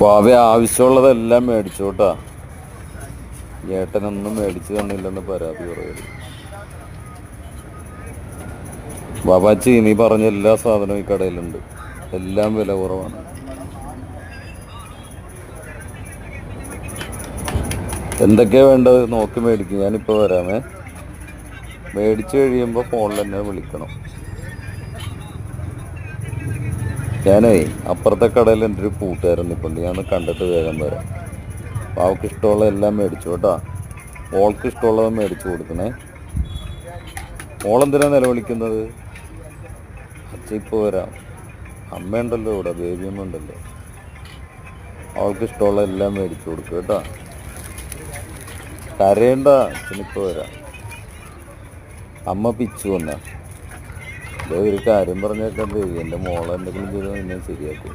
ഭാവി ആവശ്യമുള്ളതെല്ലാം മേടിച്ചോട്ടാ. ഏട്ടനൊന്നും മേടിച്ചു തന്നില്ലെന്ന് പരാതി പറയരുത്. ബാബാച്ചി, നീ പറഞ്ഞ എല്ലാ സാധനവും ഈ കടയിലുണ്ട്. എല്ലാം വില കുറവാണ്. എന്തൊക്കെയാ വേണ്ടത് നോക്കി മേടിക്കും. ഞാനിപ്പോൾ വരാമേ. മേടിച്ചു കഴിയുമ്പോൾ ഫോണിൽ തന്നെ വിളിക്കണം. ഞാനേ അപ്പുറത്തെ കടയിൽ എൻ്റെ ഒരു കൂട്ടുകാരൻ നിൽപ്പുണ്ട്. ഞാൻ കണ്ടിട്ട് വേഗം വരാം. അവൾക്ക് ഇഷ്ടമുള്ള എല്ലാം മേടിച്ചു കേട്ടോ. മോൾക്ക് ഇഷ്ടമുള്ളത് മേടിച്ചു കൊടുക്കണേ. മോളെന്തിനാ നിലവിളിക്കുന്നത്? അച്ഛൻ ഇപ്പോൾ വരാം. അമ്മയുണ്ടല്ലോ ഇവിടെ, ബേബിയമ്മ ഉണ്ടല്ലോ. അവൾക്ക് ഇഷ്ടമുള്ള എല്ലാം മേടിച്ചു കൊടുക്കുക കേട്ടോ. കരയണ്ട, അച്ഛനിപ്പോൾ വരാം. അമ്മ പിച്ചു വന്ന ഒരു കാര്യം പറഞ്ഞേക്കാൻ, എൻ്റെ മോളെന്തെങ്കിലും ചെയ്താൽ എന്നെ ശരിയാക്കും.